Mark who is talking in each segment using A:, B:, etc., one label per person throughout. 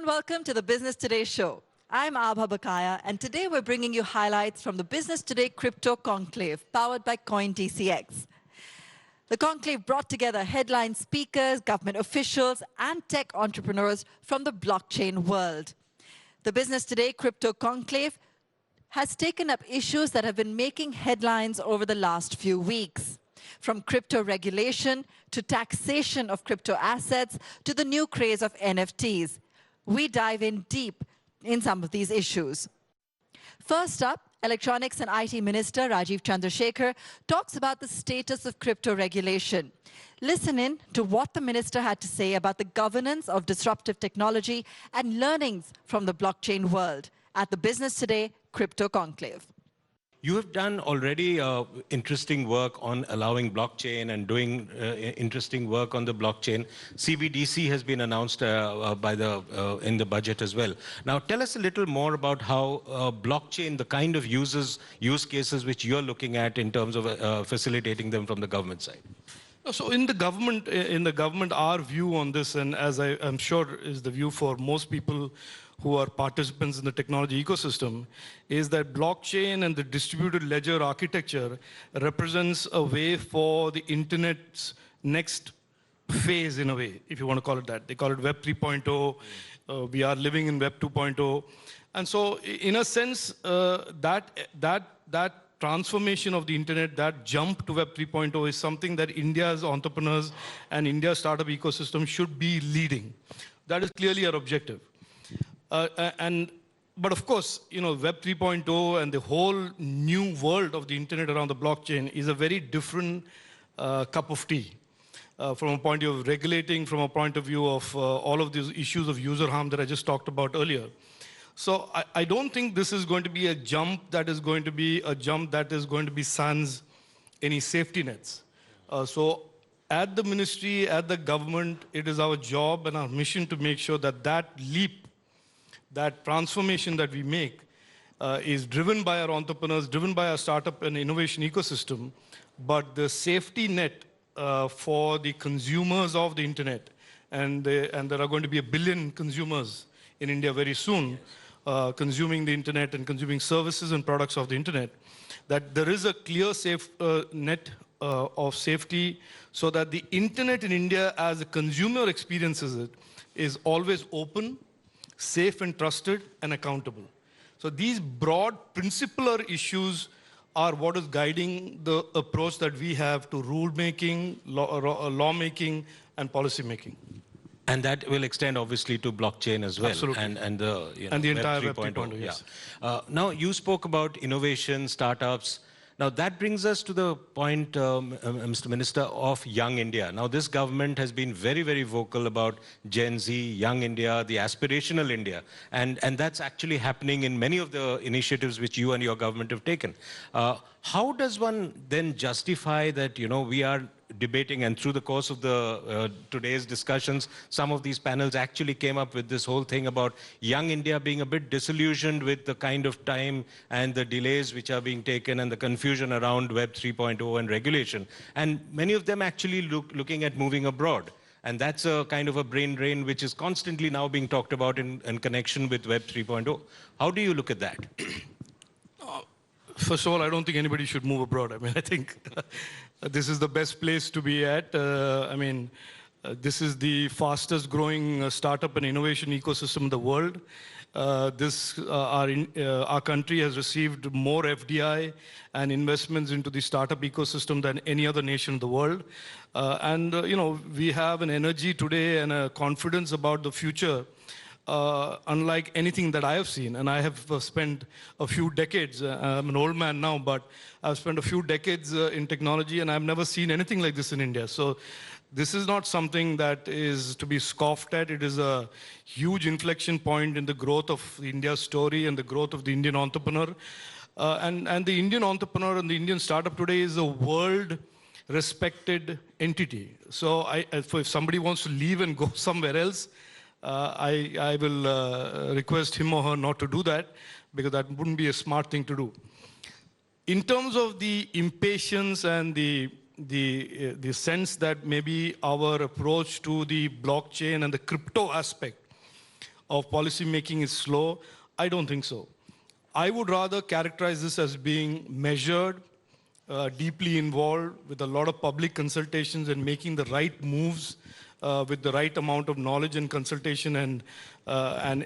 A: and welcome to the Business Today show. I'm Abha Bakaya, and today we're bringing you highlights from the Business Today Crypto Conclave, powered by CoinTCX. The conclave brought together headline speakers, government officials, and tech entrepreneurs from the blockchain world. The Business Today Crypto Conclave has taken up issues that have been making headlines over the last few weeks. From crypto regulation to taxation of crypto assets to the new craze of NFTs. We dive in deep in some of these issues. First up, Electronics and IT Minister Rajiv Chandrasekhar talks about the status of crypto regulation. Listen in to what the minister had to say about the governance of disruptive technology and learnings from the blockchain world at the Business Today Crypto Conclave.
B: You have done already interesting work on allowing blockchain and doing interesting work on the blockchain. CBDC has been announced in the budget as well. Now, tell us a little more about how blockchain, the kind of use cases which you're looking at in terms of facilitating them from the government side.
C: So in the government, our view on this, and as I'm sure is the view for most people who are participants in the technology ecosystem, is that blockchain and the distributed ledger architecture represents a way for the internet's next phase, in a way, if you want to call it that. They call it Web 3.0. We are living in Web 2.0. And so in a sense, that transformation of the internet, that jump to Web 3.0 is something that India's entrepreneurs and India's startup ecosystem should be leading. That is clearly our objective. But of course, Web 3.0 and the whole new world of the internet around the blockchain is a very different cup of tea. From a point of view of regulating, from a point of view of all of these issues of user harm that I just talked about earlier. So I don't think this is going to be a jump that is going to be sans any safety nets. So at the ministry, at the government, it is our job and our mission to make sure that that leap, that transformation that we make is driven by our entrepreneurs, driven by our startup and innovation ecosystem, but the safety net for the consumers of the internet, and there are going to be 1 billion consumers in India very soon, consuming the internet and consuming services and products of the internet, that there is a clear safe net of safety so that the internet in India as a consumer experiences it is always open, safe and trusted and accountable. So these broad principal issues are what is guiding the approach that we have to rule making, law making and policy making.
B: And that will extend obviously to blockchain as well.
C: Absolutely.
B: And the,
C: and the entire
B: Web
C: 3.0, yes.
B: Yeah. Now you spoke about innovation, startups. Now that brings us to the point, Mr. Minister, of Young India. Now this government has been very, very vocal about Gen Z, Young India, the aspirational India. And that's actually happening in many of the initiatives which you and your government have taken. How does one then justify that, we are debating, and through the course of the today's discussions, some of these panels actually came up with this whole thing about Young India being a bit disillusioned with the kind of time and the delays which are being taken and the confusion around Web 3.0 and regulation. And many of them actually looking at moving abroad. And that's a kind of a brain drain which is constantly now being talked about in connection with Web 3.0. How do you look at that?
C: First of all, I don't think anybody should move abroad. I mean, I think this is the best place to be at. This is the fastest growing startup and innovation ecosystem in the world. Our country has received more FDI and investments into the startup ecosystem than any other nation in the world. We have an energy today and a confidence about the future unlike anything that I have seen. And I have spent a few decades, I'm an old man now, but I've spent a few decades in technology and I've never seen anything like this in India. So this is not something that is to be scoffed at. It is a huge inflection point in the growth of India's story and the growth of the Indian entrepreneur. And the Indian entrepreneur and the Indian startup today is a world respected entity. So if somebody wants to leave and go somewhere else, I will request him or her not to do that, because that wouldn't be a smart thing to do. In terms of the impatience and the sense that maybe our approach to the blockchain and the crypto aspect of policy making is slow. I don't think so. I would rather characterize this as being measured, deeply involved with a lot of public consultations and making the right moves with the right amount of knowledge and consultation and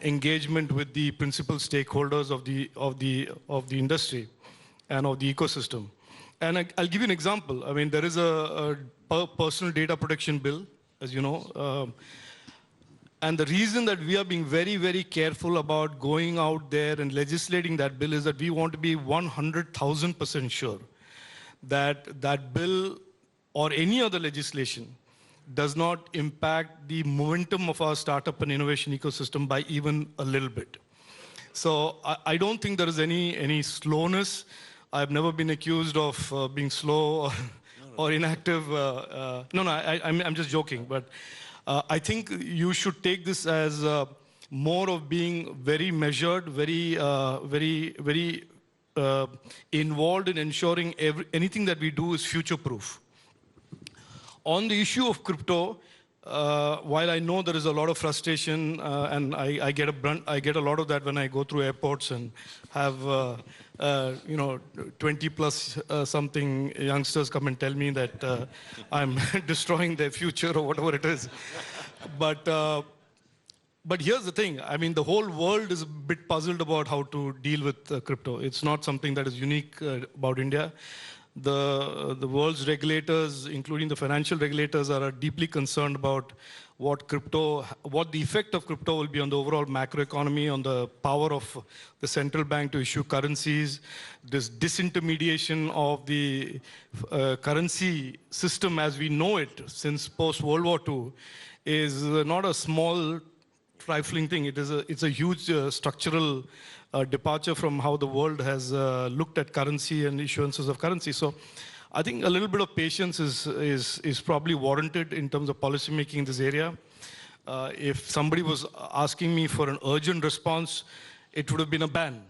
C: engagement with the principal stakeholders of the industry and of the ecosystem. And I'll give you an example. I mean, there is a personal data protection bill, as you know. And the reason that we are being very, very careful about going out there and legislating that bill is that we want to be 100,000% sure that that bill or any other legislation does not impact the momentum of our startup and innovation ecosystem by even a little bit. So I don't think there is any slowness. I've never been accused of being slow or inactive. I'm just joking. But I think you should take this as more of being very measured, very involved in ensuring anything that we do is future-proof. On the issue of crypto, while I know there is a lot of frustration, and I get a lot of that when I go through airports and have 20 plus something youngsters come and tell me that I'm destroying their future or whatever it is. But here's the thing. I mean, the whole world is a bit puzzled about how to deal with crypto. It's not something that is unique about India. The world's regulators, including the financial regulators, are deeply concerned about what the effect of crypto will be on the overall macroeconomy, on the power of the central bank to issue currencies, this disintermediation of the currency system as we know it since post-World War II is not a small, trifling thing. It's a huge structural departure from how the world has looked at currency and issuances of currency. So I think a little bit of patience is probably warranted in terms of policy making in this area. If somebody was asking me for an urgent response, it would have been a ban.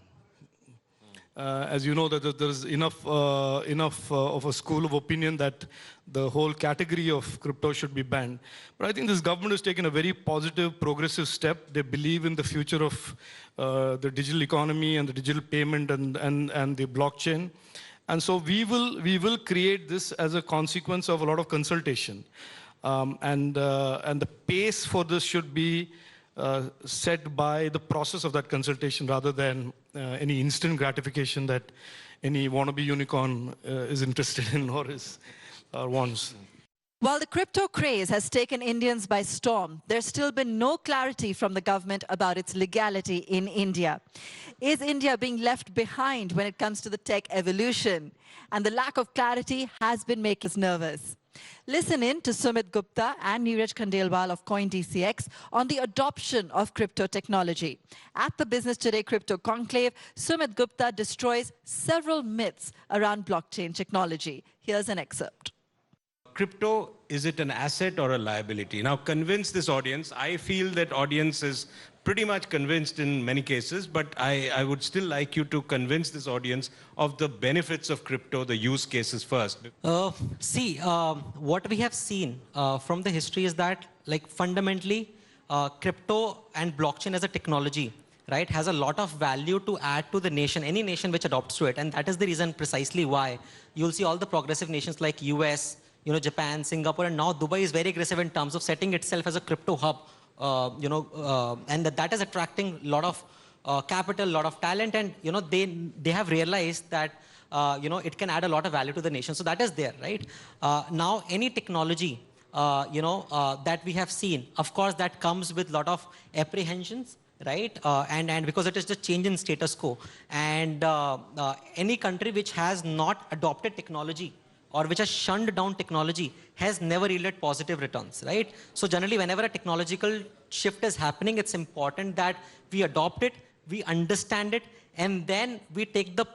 C: As you know, that there's enough of a school of opinion that the whole category of crypto should be banned. But I think this government has taken a very positive, progressive step. They believe in the future of the digital economy and the digital payment and the blockchain. And so we will create this as a consequence of a lot of consultation. And the pace for this should be set by the process of that consultation rather than any instant gratification that any wannabe unicorn is interested in or wants.
A: While the crypto craze has taken Indians by storm, there's still been no clarity from the government about its legality in India. Is India being left behind when it comes to the tech evolution? And the lack of clarity has been making us nervous. Listen in to Sumit Gupta and Neeraj Khandelwal of CoinTCX on the adoption of crypto technology. At the Business Today Crypto Conclave, Sumit Gupta destroys several myths around blockchain technology. Here's an excerpt.
B: Crypto, is it an asset or a liability? Now, convince this audience. I feel that audience is pretty much convinced in many cases, but I would still like you to convince this audience of the benefits of crypto, the use cases first.
D: What we have seen from the history is that, like, fundamentally, crypto and blockchain as a technology, right, has a lot of value to add to the nation, any nation which adopts to it. And that is the reason precisely why you'll see all the progressive nations like US, Japan, Singapore, and now Dubai is very aggressive in terms of setting itself as a crypto hub, and that is attracting a lot of capital, a lot of talent, and they have realized that it can add a lot of value to the nation. So that is there, right? Now any technology that we have seen, of course, that comes with a lot of apprehensions, right? And because it is just change in status quo, and any country which has not adopted technology or which has shunned down technology has never yielded positive returns, right? So generally, whenever a technological shift is happening, it's important that we adopt it, we understand it, and then we take the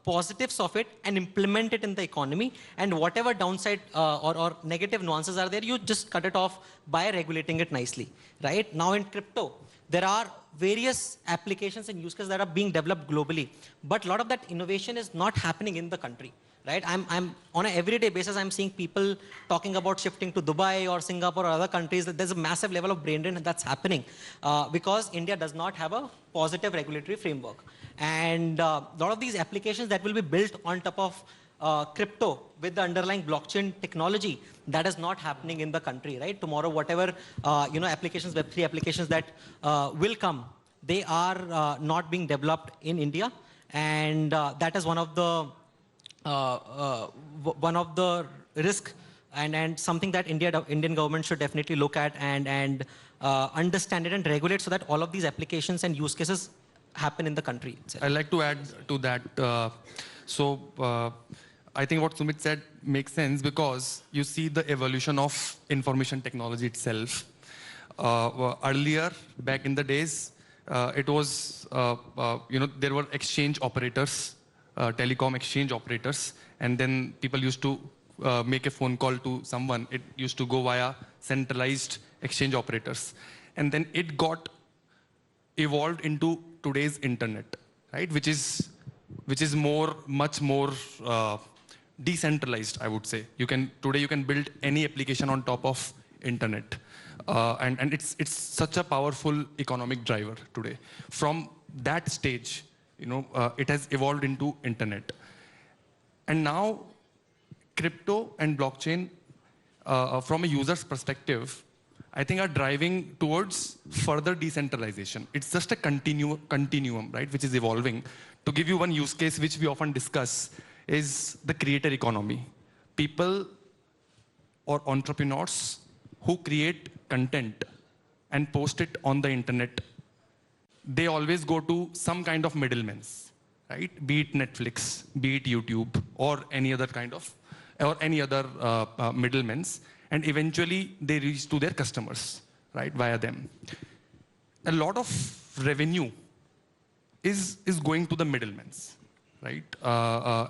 D: positives of it and implement it in the economy. And whatever downside or negative nuances are there, you just cut it off by regulating it nicely, right? Now in crypto, There are various applications and use cases that are being developed globally, but a lot of that innovation is not happening in the country. Right? I'm on an everyday basis, I'm seeing people talking about shifting to Dubai or Singapore or other countries. There's a massive level of brain drain that's happening because India does not have a positive regulatory framework. And a lot of these applications that will be built on top of crypto with the underlying blockchain technology, that is not happening in the country, right? Tomorrow, whatever applications, Web3 applications that will come, they are not being developed in India, and that is one of the risk and something that Indian government should definitely look at and understand it and regulate so that all of these applications and use cases happen in the country itself.
E: I'd like to add to that. I think what Sumit said makes sense because you see the evolution of information technology itself. Earlier, back in the days, it was, there were exchange operators, telecom exchange operators, and then people used to make a phone call to someone. It used to go via centralized exchange operators. And then it got evolved into today's internet, right? Which is much more decentralized, I would say. Today you can build any application on top of internet. And it's such a powerful economic driver today. From that stage, it has evolved into internet. And now crypto and blockchain, from a user's perspective, I think are driving towards further decentralization. It's just a continuum, right, which is evolving. To give you one use case which we often discuss is the creator economy. People or entrepreneurs who create content and post it on the internet, they always go to some kind of middlemen, right? Be it Netflix, be it YouTube, or any other middlemen, and eventually they reach to their customers, right, via them. A lot of revenue is going to the middlemen, right?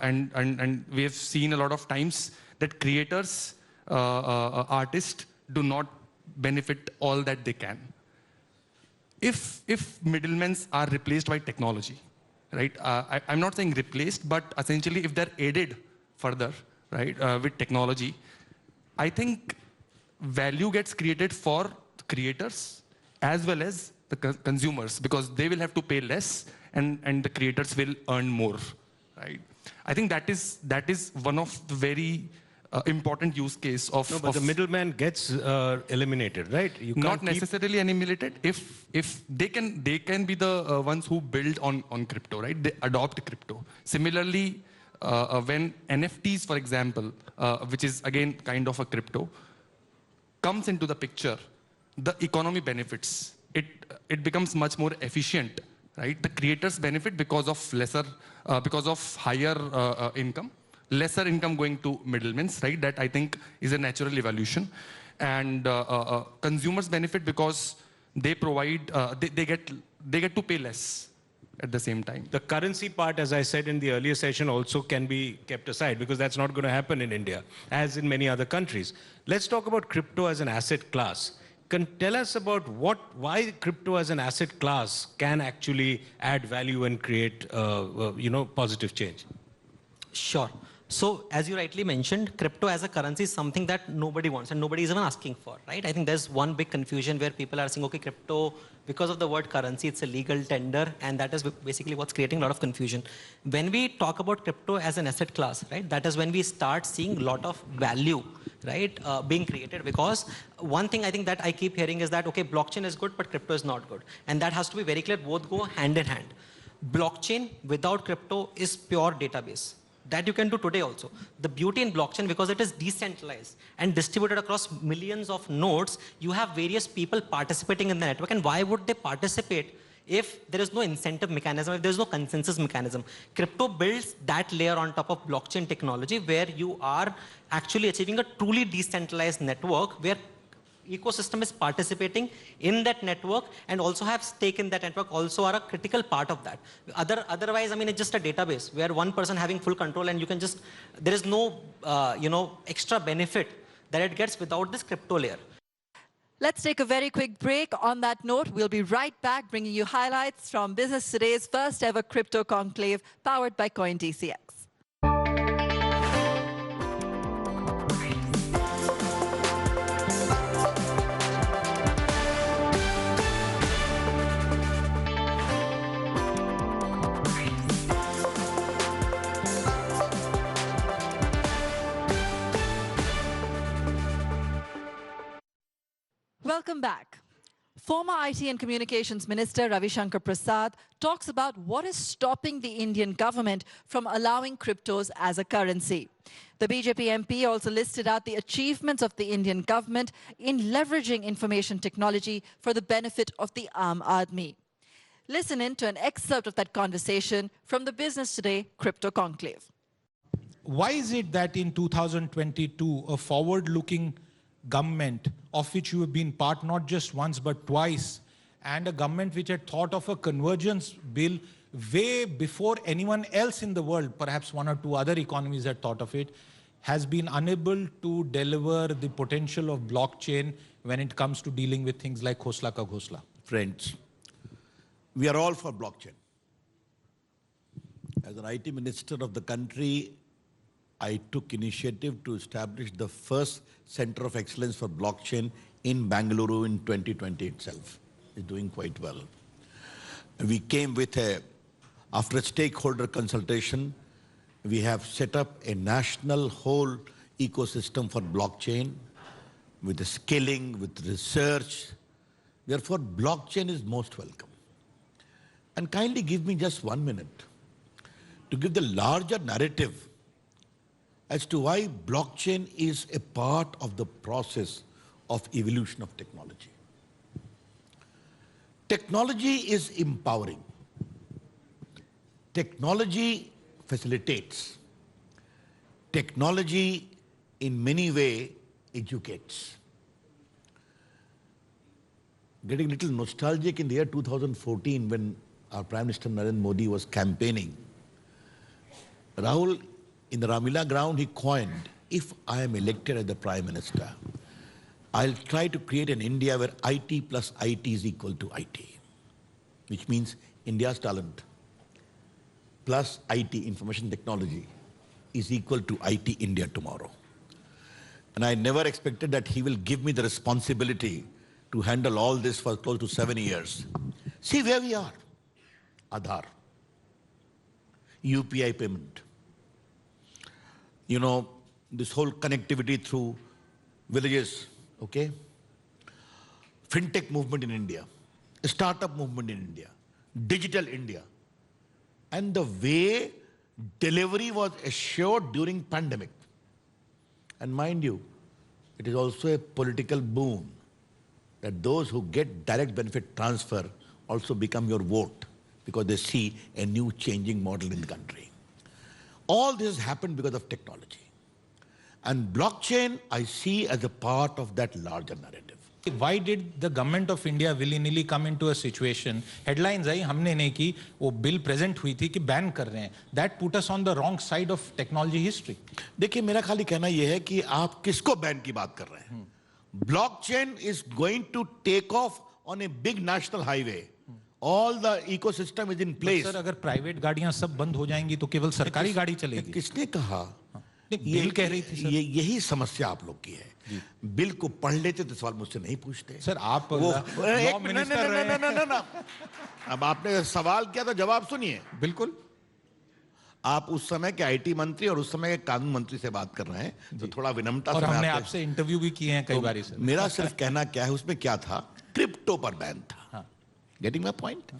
E: And we have seen a lot of times that creators, artists do not benefit all that they can. If middlemen are replaced by technology, right? I'm not saying replaced, but essentially if they're aided further, right, with technology, I think value gets created for creators as well as the consumers, because they will have to pay less and the creators will earn more, right? I think that is one of the very important use case of...
B: No, but the middleman gets eliminated, right? You can't
E: not necessarily eliminated. If they can be the ones who build on crypto, right? They adopt crypto. Similarly, when NFTs, for example, which is again kind of a crypto, comes into the picture, the economy benefits. It becomes much more efficient, right? The creators benefit because of higher income, lesser income going to middlemen, right? That I think is a natural evolution. And consumers benefit because they provide, they get to pay less at the same time.
B: The currency part, as I said in the earlier session, also can be kept aside because that's not going to happen in India, as in many other countries. Let's talk about crypto as an asset class. Can tell us about why crypto as an asset class can actually add value and create, positive change.
D: Sure. So as you rightly mentioned, crypto as a currency is something that nobody wants and nobody is even asking for, right? I think there's one big confusion where people are saying, okay, crypto, because of the word currency, it's a legal tender, and that is basically what's creating a lot of confusion. When we talk about crypto as an asset class, right, that is when we start seeing a lot of value, right, being created, because one thing I think that I keep hearing is that, okay, blockchain is good, but crypto is not good. And that has to be very clear, both go hand in hand. Blockchain without crypto is pure database. That you can do today also. The beauty in blockchain, because it is decentralized and distributed across millions of nodes, you have various people participating in the network. And why would they participate if there is no incentive mechanism, if there is no consensus mechanism? Crypto builds that layer on top of blockchain technology where you are actually achieving a truly decentralized network where ecosystem is participating in that network and also have stake in that network, also are a critical part of that. Otherwise, I mean, it's just a database where one person having full control and you can just, there is no, extra benefit that it gets without this crypto layer.
A: Let's take a very quick break. On that note, we'll be right back bringing you highlights from Business Today's first ever crypto conclave powered by CoinTCX. Welcome back. Former IT and Communications Minister Ravi Shankar Prasad talks about what is stopping the Indian government from allowing cryptos as a currency. The BJP MP also listed out the achievements of the Indian government in leveraging information technology for the benefit of the Aam Aadmi. Listen in to an excerpt of that conversation from the Business Today Crypto Conclave.
F: Why is it that in 2022, a forward-looking government of which you have been part not just once but twice, and a government which had thought of a convergence bill way before anyone else in the world, perhaps one or two other economies had thought of it, has been unable to deliver the potential of blockchain when it comes to dealing with things like Khosla ka Ghosla?
G: Friends, we are all for blockchain. As an IT minister of the country, I took initiative to establish the first Center of Excellence for Blockchain in Bangalore in 2020 itself. It's doing quite well. We came with after a stakeholder consultation, we have set up a national whole ecosystem for blockchain with the skilling, with research. Therefore, blockchain is most welcome. And kindly give me just 1 minute to give the larger narrative as to why blockchain is a part of the process of evolution of technology. Technology is empowering. Technology facilitates. Technology in many ways educates. Getting a little nostalgic in the year 2014 when our Prime Minister Narendra Modi was campaigning, Rahul, in the Ramila ground, he coined, if I am elected as the Prime Minister, I'll try to create an India where IT plus IT is equal to IT, which means India's talent plus IT, information technology, is equal to IT India tomorrow. And I never expected that he will give me the responsibility to handle all this for close to 7 years. See where we are. Aadhaar, UPI payment, this whole connectivity through villages, okay? Fintech movement in India, startup movement in India, digital India. And the way delivery was assured during pandemic. And mind you, it is also a political boon that those who get direct benefit transfer also become your vote because they see a new changing model in the country. All this has happened because of technology. And blockchain, I see as a part of that larger narrative.
F: Why did the government of India willy-nilly come into a situation? Headlines आई हमने नहीं की, वो bill present हुई थी कि ban कर रहे हैं. That put us on the wrong side of technology history.
G: देखिए मेरा खाली कहना यह है कि आप किसको ban की बात कर रहे हैं? Blockchain is going to take off on a big national highway. All the ecosystem is in place.
F: Sir अगर प्राइवेट गाड़ियां सब बंद हो जाएंगी तो केवल सरकारी गाड़ी चलेगी.
G: किसने कहा?
F: बिल कह रही थी सर.
G: यही समस्या आप लोग की है. बिल को पढ़ लेते तो सवाल मुझसे नहीं पूछते.
F: सर आप
G: एक मिनट अब आपने सवाल किया तो जवाब सुनिए.
F: बिल्कुल.
G: आप उस समय के आईटी मंत्री और उस समय के कानून मंत्री से बात कर रहे हैं तो थोड़ा विनम्रता से.
F: और हमने आपसे इंटरव्यू भी किए हैं कई बार.
G: मेरा सिर्फ कहना क्या है, उसमें क्या था, क्रिप्टो पर बैन था. Getting my point?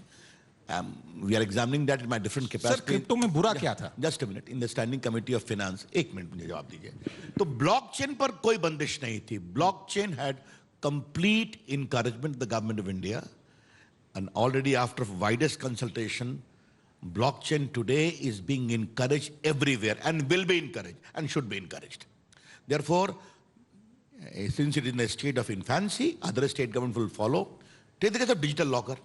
G: We are examining that in my different capacity.
F: Sir crypto में बुरा क्या था?
G: Just a minute. In the Standing Committee of Finance, एक मिनट मुझे जवाब दीजिए. तो ब्लॉकचेन पर कोई बंदिश नहीं थी. Blockchain had complete encouragement of the government of India, and already after widest consultation, blockchain today is being encouraged everywhere and will be encouraged and should be encouraged. Therefore, since it is in a state of infancy, other state government will follow. Take the case of digital locker.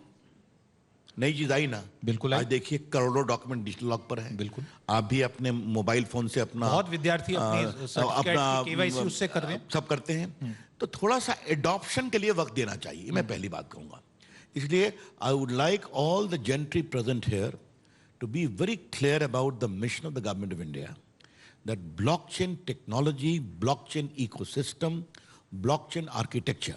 G: नई चीज आई ना,
F: बिल्कुल
G: आज देखिए करोड़ों document digital lock पर है।
F: बिल्कुल।
G: आप भी अपने मोबाइल फोन से अपना,
F: बहुत विद्यार्थी अपनी सर्टिफिकेट की केवाईसी उससे कर रहे हैं।
G: सब करते हैं। तो थोड़ा सा एडॉप्शन के लिए वक्त देना चाहिए, मैं पहली बात कहूंगा। इसलिए I would like all the gentry present here to be very clear about the mission of the government of India, that blockchain technology, blockchain ecosystem, blockchain architecture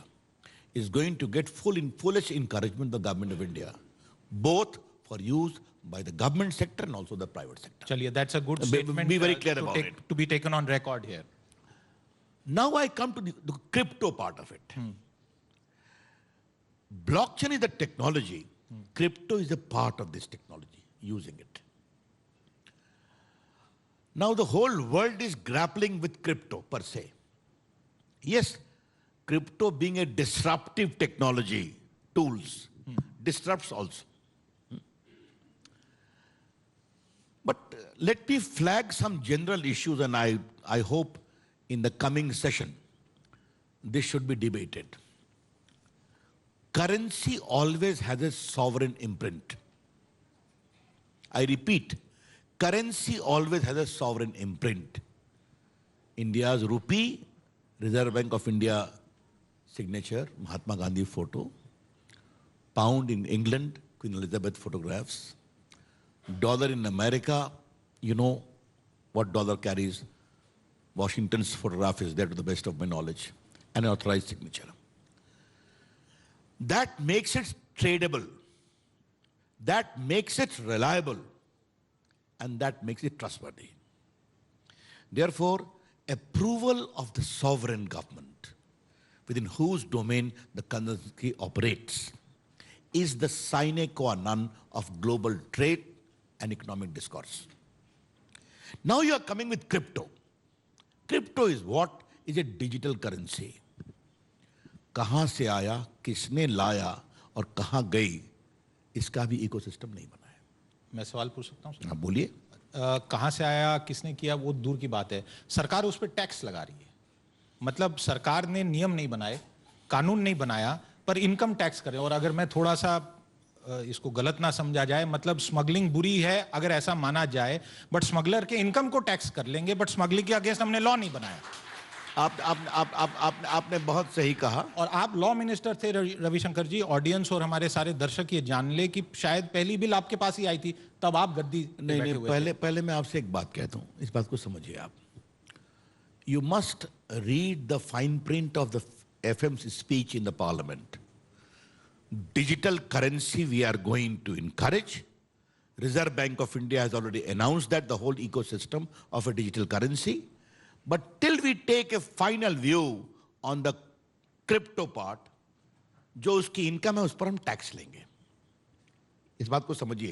G: is going to get fullest encouragement of the government of India, both for use by the government sector and also the private sector.
F: Chaliye, that's a good statement.
G: Be very clear about it.
F: To be taken on record here.
G: Now I come to the crypto part of it. Blockchain is the technology. Crypto is a part of this technology, using it. Now the whole world is grappling with crypto per se. Yes, crypto being a disruptive technology, tools, disrupts also. But let me flag some general issues, and I hope in the coming session, this should be debated. Currency always has a sovereign imprint. I repeat, currency always has a sovereign imprint. India's rupee, Reserve Bank of India signature, Mahatma Gandhi photo. Pound in England, Queen Elizabeth photographs. Dollar in America, you know what dollar carries. Washington's photograph is there to the best of my knowledge. An authorized signature. That makes it tradable. That makes it reliable. And that makes it trustworthy. Therefore, approval of the sovereign government within whose domain the currency operates is the sine qua non of global trade and economic discourse. Now you are coming with crypto. Crypto is what? Is a digital currency. कहाँ से आया, किसने लाया और कहाँ गई, इसका भी इकोसिस्टम नहीं बना है।
F: मैं सवाल पूछ सकता हूँ?
G: हाँ बोलिए।
F: कहाँ से आया, किसने किया, वो दूर की बात है। सरकार उस पर टैक्स लगा रही है। मतलब सरकार ने नियम नहीं बनाए, कानून नहीं बनाया, पर इनकम टैक्स करे। और अगर मैं थोड़ा सा इसको गलत ना समझा जाए, मतलब स्मगलिंग बुरी है अगर ऐसा माना जाए, बट स्मगलर के इनकम को टैक्स कर लेंगे, बट स्मगलिंग के अगेंस्ट हमने लॉ नहीं बनाया।
G: आपने बहुत सही कहा।
F: और आप लॉ मिनिस्टर थे रविशंकर जी। ऑडियंस और हमारे सारे दर्शक ये जान ले कि शायद पहली बिल आपके पास ही आई थी, तब आप गद्दी
G: नहीं, पहले मैं आपसे एक बात कहता हूं, इस बात को समझिए आप। You must read the fine print of the FM's speech in the parliament. Digital currency we are going to encourage. Reserve Bank of India has already announced that the whole ecosystem of a digital currency. But till we take a final view on the crypto part, जो उसकी income है उस पर हम tax लेंगे। इस बात को समझिए।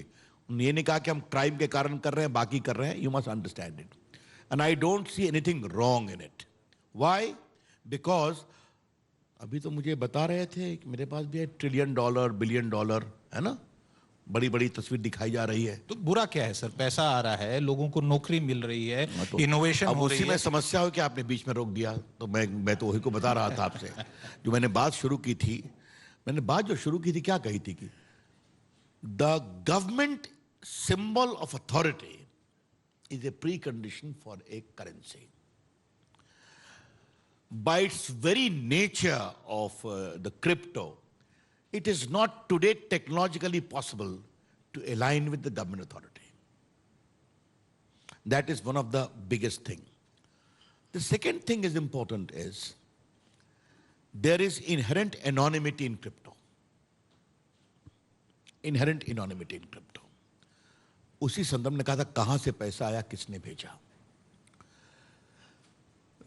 G: ये नहीं कहा कि हम क्राइम के कारण कर रहे हैं, बाकी कर रहे हैं। You must understand it. And I don't see anything wrong in it. Why? Because अभी तो मुझे बता रहे थे कि मेरे पास भी है $1 ट्रिलियन, $1 बिलियन, है ना? बड़ी बड़ी तस्वीर दिखाई जा रही है।
F: तो बुरा क्या है सर? पैसा आ रहा है, लोगों को नौकरी मिल रही है, इनोवेशन हो रही है।
G: उसी में समस्या हो कि आपने बीच में रोक दिया। तो मैं तो वही को बता रहा था आपसे। जो मैंने बात शुरू की थी, क्या कही थी कि the government symbol of authority is a precondition for a currency. By its very nature of the crypto, it is not today technologically possible to align with the government authority. That is one of the biggest things. The second thing is important is there is inherent anonymity in crypto. Inherent anonymity in crypto. उसी संदर्भ ने कहा था कहां से पैसा आया, किसने भेजा.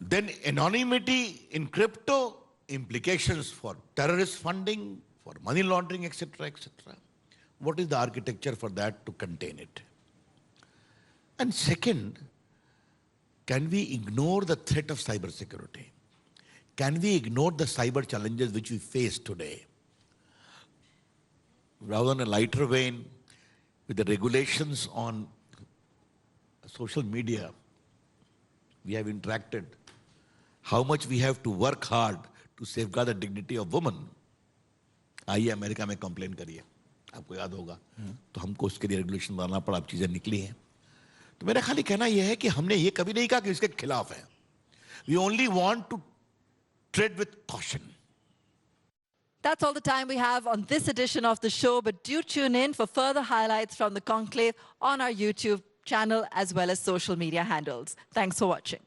G: Then anonymity in crypto, implications for terrorist funding, for money laundering, etc., etc. What is the architecture for that to contain it? And second, can we ignore the threat of cyber security? Can we ignore the cyber challenges which we face today? Rather than a lighter vein, with the regulations on social media, we have interacted. How much we have to work hard to safeguard the dignity of women. आइए America में complain करिए. आपको याद होगा, तो हमको उसके लिए रेगुलेशन बनाना पड़ा, अब चीज़ें निकली हैं। तो मेरा खाली कहना यह है कि हमने ये कभी नहीं कहा कि इसके खिलाफ है. We only want to tread with caution.
A: That's all the time we have on this edition of the show, but do tune in for further highlights from the conclave on our YouTube channel as well as social media handles. Thanks for watching.